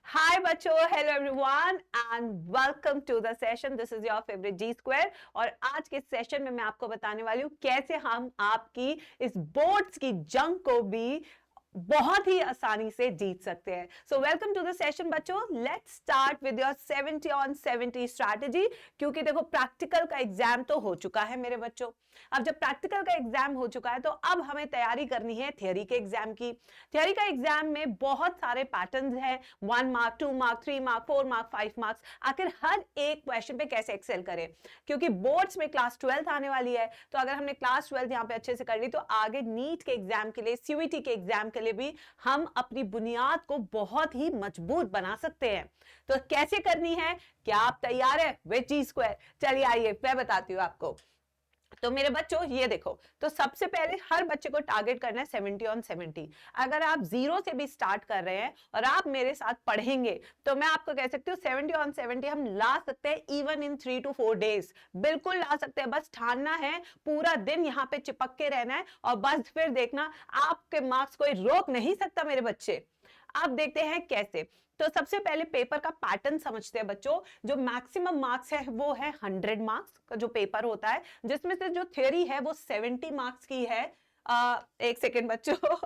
Hi बच्चों, hello everyone and welcome to the session. This is your favorite G Square और आज के session में मैं आपको बताने वाली हूँ कैसे हम आपकी इस बोर्ड्स की जंग को भी बहुत ही आसानी से जीत सकते हैं. So welcome to the session बच्चों. Let's start with your 70 on 70 strategy. क्योंकि देखो प्रैक्टिकल का एग्जाम तो हो चुका है मेरे बच्चों. अब जब प्रैक्टिकल का एग्जाम हो चुका है तो अब हमें तैयारी करनी है थियरी के एग्जाम की. थियरी का एग्जाम में बहुत सारे पैटर्न्स हैं, 1 mark, 2 mark, 3 mark, 4 mark, 5 marks. आखिर हर एक क्वेश्चन पे कैसे एक्सेल करें, क्योंकि बोर्ड्स में क्लास 12 आने वाली है. तो अगर हमने क्लास 12 यहाँ पे अच्छे से कर ली तो आगे नीट के एग्जाम के लिए, सीयूईटी के एग्जाम के लिए भी हम अपनी बुनियाद को बहुत ही मजबूत बना सकते हैं. तो कैसे करनी है, क्या आप तैयार है विद जी स्क्वायर? चलिए आइए मैं बताती हूँ आपको. तो मेरे बच्चों ये देखो, तो सबसे पहले हर बच्चे को टारगेट करना है 70 on 70. अगर आप जीरो से भी स्टार्ट कर रहे हैं और आप मेरे साथ पढ़ेंगे तो मैं आपको कह सकती हूँ 70 on 70 हम ला सकते हैं इवन इन 3 to 4 डेज. बिल्कुल ला सकते हैं. बस ठानना है, पूरा दिन यहाँ पे चिपक के रहना है और बस फिर देखना आपके मार्क्स कोई रोक नहीं सकता मेरे बच्चे. अब देखते हैं कैसे. तो सबसे पहले पेपर का पैटर्न समझते हैं बच्चों. जो मैक्सिमम मार्क्स है वो है 100 मार्क्स का जो पेपर होता है, जिसमें से जो थ्योरी है वो 70 मार्क्स की है. एक सेकेंड बच्चों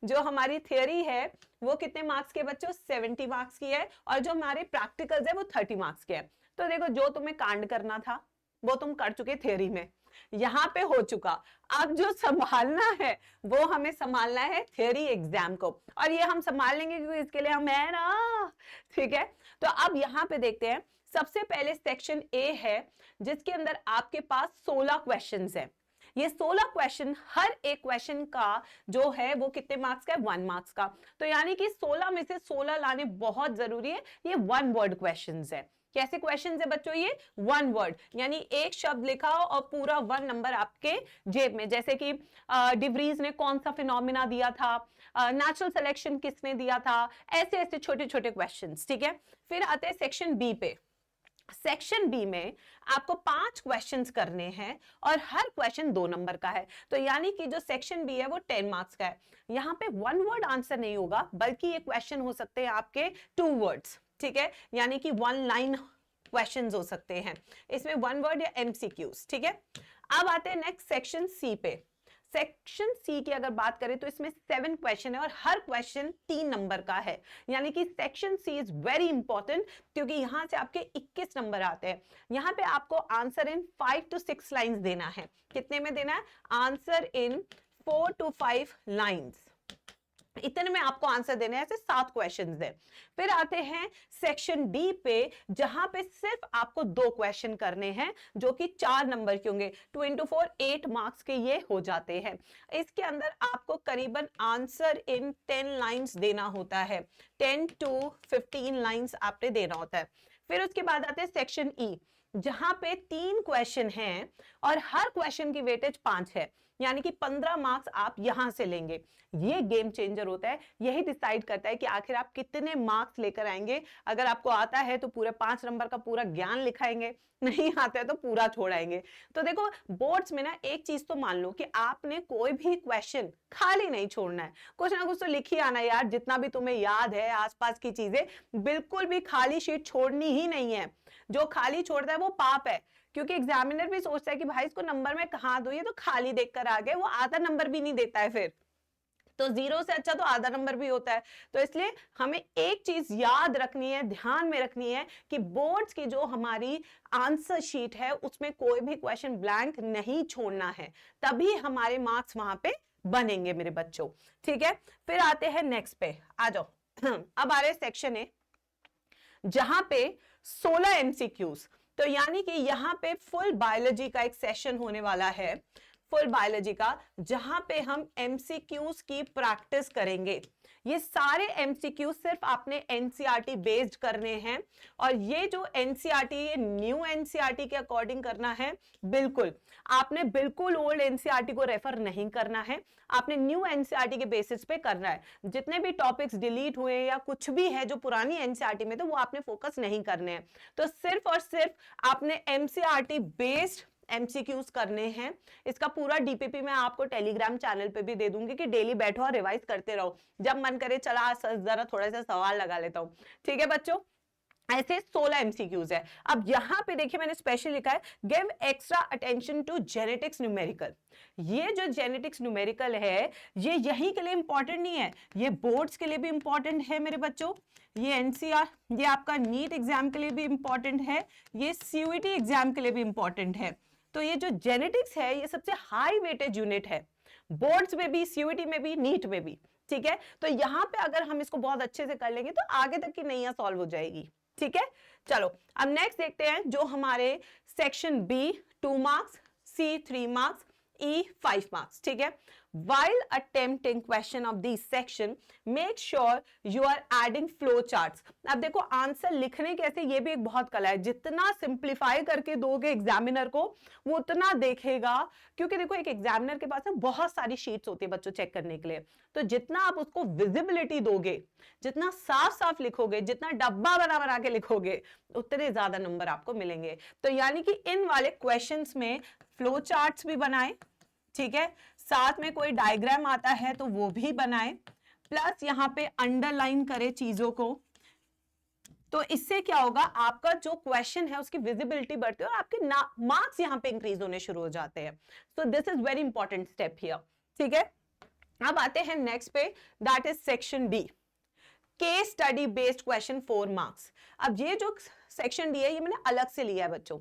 जो हमारी थ्योरी है वो कितने मार्क्स के बच्चों? 70 मार्क्स की है. और जो हमारे प्रैक्टिकल्स है वो 30 मार्क्स के है. तो देखो जो तुम्हें कांड करना था वो तुम कर चुके थ्योरी में, यहां पे हो चुका. अब जो संभालना है वो हमें संभालना है थ्योरी एग्जाम को, और ये हम संभाल लेंगे क्योंकि इसके लिए हम है ना. ठीक है, तो अब यहां पे देखते हैं. सबसे पहले सेक्शन ए है जिसके अंदर आपके पास 16 क्वेश्चंस हैं. ये 16 क्वेश्चन, हर एक क्वेश्चन का जो है वो कितने मार्क्स का है? 1 मार्क्स का. तो यानी कि 16 में से 16 लाने बहुत जरूरी है. ये 1 वर्ड क्वेश्चंस है. कैसे क्वेश्चन है बच्चों? ये 1 वर्ड, यानी एक शब्द लिखा और पूरा 1 नंबर आपके जेब में. जैसे कि डिवरीज ने कौन सा फिनोमिना दिया था, नेचुरल सिलेक्शन किसने दिया था, ऐसे ऐसे छोटे छोटे क्वेश्चंस. ठीक है, फिर आते हैं सेक्शन बी पे. सेक्शन बी में आपको 5 क्वेश्चंस करने हैं और हर क्वेश्चन 2 नंबर का है. तो यानी कि जो सेक्शन बी है वो 10 मार्क्स का है. यहां पे 1 वर्ड आंसर नहीं होगा, बल्कि ये क्वेश्चन हो सकते हैं आपके 2 वर्ड्स. ठीक है, यानी कि 1 लाइन क्वेश्चंस हो सकते हैं इसमें, 1 वर्ड या एमसीक्यूज. ठीक है, अब आते हैं नेक्स्ट सेक्शन सी पे. सेक्शन सी की अगर बात करें तो इसमें 7 क्वेश्चन है और हर क्वेश्चन 3 नंबर का है. यानी कि section C is very important क्योंकि यहां से आपके 21 नंबर आते हैं. यहां पे आपको आंसर इन 5 to 6 लाइंस देना है. कितने में देना है? Answer in 4 to 5 lines. इतने में आपको आंसर देने हैं. ऐसे 7 क्वेश्चंस हैं. फिर आते हैं सेक्शन डी पे, जहां पे सिर्फ आपको 2 क्वेश्चन करने हैं जो कि 4 नंबर के होंगे. 2 into 4 8 मार्क्स के ये हो जाते हैं. इसके अंदर आपको करीबन आंसर इन 10 लाइंस देना होता है. 10 to 15 लाइंस आपने देना होता है. फिर उसके बाद आते हैं सेक्शन ई, जहां पे 3 क्वेश्चन हैं और हर क्वेश्चन की वेटेज 5 है. यानी कि 15 मार्क्स आप यहां से लेंगे. ये गेम चेंजर होता है. यही डिसाइड करता है कि आखिर आप कितने मार्क्स लेकर आएंगे. अगर आपको आता है तो पूरे 5 नंबर का पूरा ज्ञान लिखाएंगे, नहीं आता है तो पूरा छोड़ाएंगे. तो देखो बोर्ड्स में ना एक चीज तो मान लो कि आपने कोई भी क्वेश्चन खाली नहीं छोड़ना है. कुछ ना कुछ तो लिख ही आना यार, जितना भी तुम्हें याद है आसपास की चीजें. बिल्कुल भी खाली शीट छोड़नी ही नहीं है. जो खाली छोड़ता है वो पाप है, क्योंकि एग्जामिनर भी सोचता है कि भाई इसको नंबर में कहां दो, ये तो खाली देखकर आ गए. वो आधा नंबर भी नहीं देता है फिर. तो 0 से अच्छा तो आधा नंबर भी होता है. तो इसलिए हमें एक चीज याद रखनी है, ध्यान में रखनी है कि बोर्ड्स की जो हमारी आंसर शीट है उसमें कोई भी क्वेश्चन ब्लैंक नहीं छोड़ना है. तभी हमारे मार्क्स वहां पे बनेंगे मेरे बच्चों. ठीक है, फिर आते हैं नेक्स्ट पे. आ जाओ. अब आ रहे सेक्शन है जहां पे 16 एमसीक्यूज. तो यानी कि यहां पे फुल बायोलॉजी का एक सेशन होने वाला है, फुल बायोलॉजी का, जहां पे हम एमसीक्यूज की प्रैक्टिस करेंगे. ये सारे एमसीक्यूज सिर्फ आपने एनसीईआरटी बेस्ड करने हैं. और ये जो एनसीईआरटी, ये न्यू एनसीईआरटी के अकॉर्डिंग करना है. बिल्कुल आपने बिल्कुल ओल्ड एनसीईआरटी को रेफर नहीं करना है. आपने न्यू एनसीईआरटी के बेसिस पे करना है. जितने भी टॉपिक्स डिलीट हुए या कुछ भी है जो पुरानी एनसीईआरटी में, तो वो आपने फोकस नहीं करने हैं. तो सिर्फ और सिर्फ आपने एमसीईआरटी बेस्ड एमसीक्यूज करने हैं। इसका पूरा डीपीपी मैं आपको टेलीग्राम चैनल पे भी दे दूंगी कि डेली बैठो और रिवाइज करते रहो, जब मन करे चला जरा थोड़ा सा सवाल लगा लेता हूँ। ठीक है बच्चों, ऐसे 16 एमसीक्यूज है। अब यहां पे देखिए मैंने स्पेशल लिखा है give extra attention to genetics numerical. ये जो जेनेटिक्स न्यूमेरिकल है ये यहीं के लिए इंपॉर्टेंट नहीं है, ये बोर्ड्स के लिए भी इंपॉर्टेंट है मेरे बच्चों, ये एनसीआर, ये आपका नीट एग्जाम के लिए भी इंपॉर्टेंट है, ये सीयूईटी एग्जाम के लिए भी इंपॉर्टेंट है। तो ये जो जेनेटिक्स है ये सबसे हाई वेटेज यूनिट है, बोर्ड्स में भी, सीयूईटी में भी, नीट में भी। ठीक है, तो यहाँ पे अगर हम इसको बहुत अच्छे से कर लेंगे तो आगे तक की नैया सॉल्व हो जाएगी। ठीक है, चलो अब नेक्स्ट देखते हैं जो हमारे सेक्शन बी 2 मार्क्स, सी 3 मार्क्स, ई 5 मार्क्स। ठीक है, while attempting question of this section make sure you are adding flow charts। अब देखो आंसर लिखने कैसे, ये भी एक बहुत कला है, जितना सिंप्लीफाई करके दोगे एग्जामिनर को वो उतना देखेगा, क्योंकि देखो एक एग्जामिनर के पास में बहुत सारी शीट्स होती है बच्चों चेक करने के लिए, तो जितना आप उसको विजिबिलिटी दोगे, जितना साफ साफ लिखोगे, जितना डब्बा बना बना के लिखोगे, उतने ज्यादा नंबर आपको मिलेंगे। तो यानी कि इन वाले क्वेश्चंस में फ्लो चार्ट्स भी बनाए, ठीक है, साथ में कोई डायग्राम आता है तो वो भी बनाए, प्लस यहां पे अंडरलाइन करे चीजों को, तो इससे क्या होगा आपका जो क्वेश्चन है उसकी विजिबिलिटी बढ़ती है और आपके मार्क्स यहां पे इंक्रीज होने शुरू हो जाते हैं। So this is very important step here. ठीक है, अब आते हैं नेक्स्ट पे, that is section D, case study based question 4 marks. अब ये जो सेक्शन डी है ये मैंने अलग से लिया है बच्चों,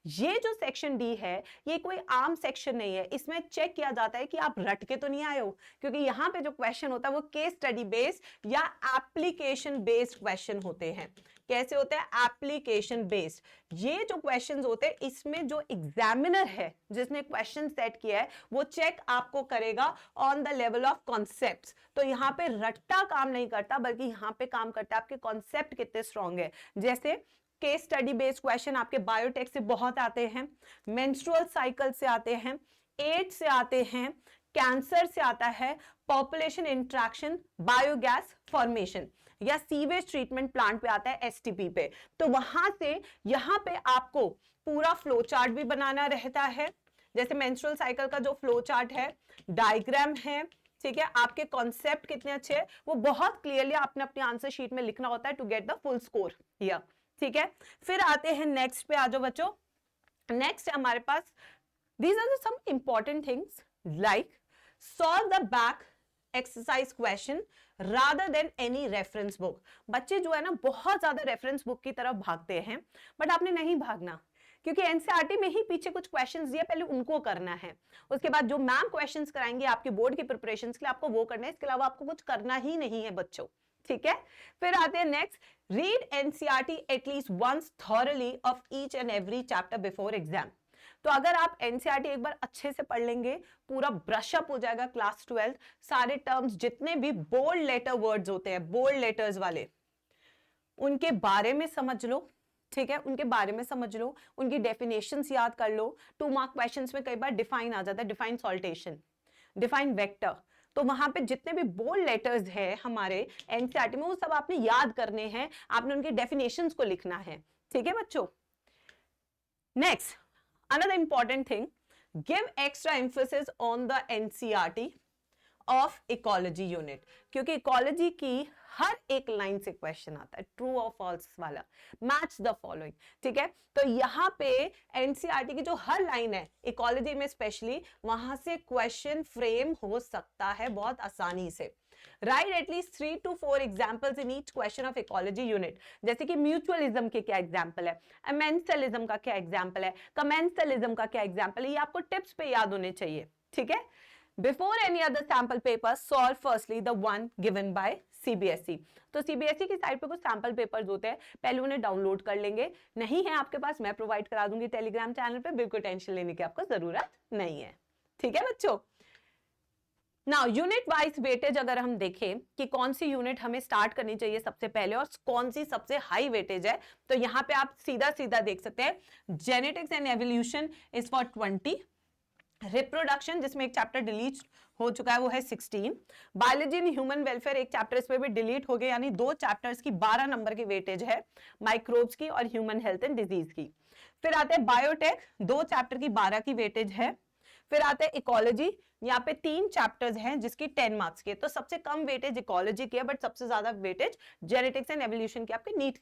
ये जो सेक्शन डी है ये कोई आम सेक्शन नहीं है, इसमें चेक किया जाता है कि आप रट के तो नहीं आए हो, क्योंकि यहाँ पे जो क्वेश्चन होता है वो केस स्टडी बेस्ड या एप्लीकेशन बेस्ड क्वेश्चन होते हैं। कैसे होते हैं? Application based. ये जो क्वेश्चंस होते हैं इसमें जो एग्जामिनर है जिसने क्वेश्चन सेट किया है वो चेक आपको करेगा on the level of concepts. तो यहाँ पे रट्टा काम नहीं करता बल्कि यहाँ पे काम करता है आपके कॉन्सेप्ट कितने स्ट्रॉन्ग है। जैसे केस स्टडी बेस्ड क्वेश्चन आपके बायोटेक से बहुत आते हैं, मेंस्ट्रुअल साइकिल से आते हैं, एड्स से आते हैं, कैंसर से आता है, पॉपुलेशन इंट्रैक्शन, बायोगैस फॉर्मेशन या सीवेज ट्रीटमेंट प्लांट पे आता है एसटीपी पे। तो वहां से यहां पे आपको पूरा फ्लो चार्ट भी बनाना रहता है। जैसे मेंस्ट्रुअल साइकिल का जो फ्लो चार्ट है, डायग्राम है, ठीक है, आपके कॉन्सेप्ट कितने अच्छे हैं वो बहुत क्लियरली आपने अपनी आंसर शीट में लिखना होता है to get the full score here. ठीक है, फिर आते हैं नेक्स्ट पे, आ जाओ बच्चों। नेक्स्ट हमारे पास these are some important things like solve the back exercise question rather than any reference book। बच्चे जो है ना बहुत ज्यादा रेफरेंस बुक की तरफ भागते हैं, बट आपने नहीं भागना, क्योंकि एनसीईआरटी में ही पीछे कुछ क्वेश्चंस दिए, पहले उनको करना है, उसके बाद जो मैम क्वेश्चंस कराएंगे आपके बोर्ड की प्रिपरेशन के लिए आपको वो करना है, इसके अलावा आपको कुछ करना ही नहीं है बच्चों। ठीक है, फिर आते हैं next, read NCERT at least once thoroughly of each and every chapter before exam. तो अगर आप एनसीईआरटी एक बार अच्छे से पढ़ लेंगे, पूरा ब्रश अप हो जाएगा क्लास 12, सारे टर्म्स जितने भी बोल्ड लेटर वर्ड्स होते हैं, बोल्ड लेटर्स वाले, उनके बारे में समझ लो। ठीक है, उनके बारे में समझ लो, उनकी डेफिनेशंस याद कर लो। 2 मार्क क्वेश्चंस में कई बार डिफाइन आ जाता है, डिफाइन सॉल्टेशन, डिफाइन वेक्टर, तो वहां पे जितने भी बोल्ड लेटर्स है हमारे एनसीईआरटी में वो सब आपने याद करने हैं, आपने उनकी डेफिनेशंस को लिखना है। ठीक है बच्चों, next another important thing, give extra emphasis on the NCERT of ecology unit, क्योंकि इकोलॉजी की हर एक लाइन से क्वेश्चन आता है, ट्रू और फॉल्स वाला, मैच द फॉलोइंग। ठीक है, तो यहाँ पे एनसीईआरटी की जो हर लाइन है इकोलॉजी में स्पेशली, वहां से क्वेश्चन फ्रेम हो सकता है बहुत आसानी से। Write at least 3 to 4 examples in each question of ecology unit। जैसे कि म्यूचुअलिज्म के क्या एग्जाम्पल है, अमेंसलिज्म का क्या एग्जाम्पल है, कमेंसलिज्म का क्या एग्जाम्पल है, ये आपको टिप्स पे याद होने चाहिए। ठीक है, before any other sample paper solve firstly the one given by CBSE. तो सीबीएसई की साइट पे कुछ सैंपल पेपर्स होते हैं, पहले उन्हें डाउनलोड कर लेंगे, नहीं है आपके पास मैं प्रोवाइड करा दूंगी टेलीग्राम चैनल पे, बिल्कुल टेंशन लेने की आपको जरूरत नहीं है। ठीक है बच्चों, नाउ यूनिट वाइज वेटेज अगर हम देखें कि कौन सी यूनिट हमें स्टार्ट करनी चाहिए सबसे पहले और कौन सी सबसे हाई वेटेज है, तो यहाँ पे आप सीधा सीधा देख सकते हैं, genetics and evolution is for 20, reproduction जिसमें एक चैप्टर डिलीट हो चुका है वो है 16। बायोलॉजी एंड ह्यूमन वेलफेयर एक चैप्टर इसमें भी डिलीट हो गया, यानी 2 चैप्टर्स की 12 नंबर की वेटेज है, माइक्रोब्स की और ह्यूमन हेल्थ एंड डिजीज की। फिर आते हैं बायोटेक, 2 चैप्टर की 12 की वेटेज है। फिर आते हैं इकोलॉजी, यहाँ पे 3 चैप्टर्स हैं जिसकी 10 मार्क्स की है, तो सबसे कम वेटेज इकोलॉजी की है, बट सबसे ज्यादा वेटेज जेनेटिक्स एंड एवोल्यूशन की आपके नीट,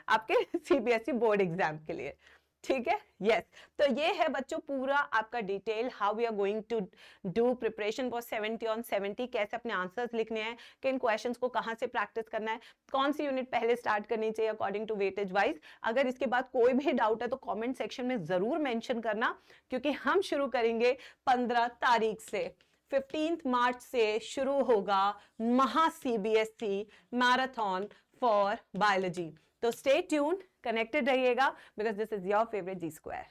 आपके सीबीएसई बोर्ड एग्जाम के लिए। ठीक है, यस। तो ये है बच्चों पूरा आपका detail, how we are going to do preparation for 70 on 70, कैसे अपने आंसर्स लिखने हैं, किन क्वेश्चंस को कहां से प्रैक्टिस करना है, कौन सी यूनिट पहले स्टार्ट करनी चाहिए अकॉर्डिंग टू वेटेज वाइज। अगर इसके बाद कोई भी डाउट है तो कमेंट सेक्शन में जरूर मेंशन करना, क्योंकि हम शुरू करेंगे 15 तारीख से। 15 मार्च से शुरू होगा महा सीबीएसई मैराथन फॉर बायोलॉजी। तो स्टे ट्यून्ड, कनेक्टेड रहिएगा, because this is your favourite G square.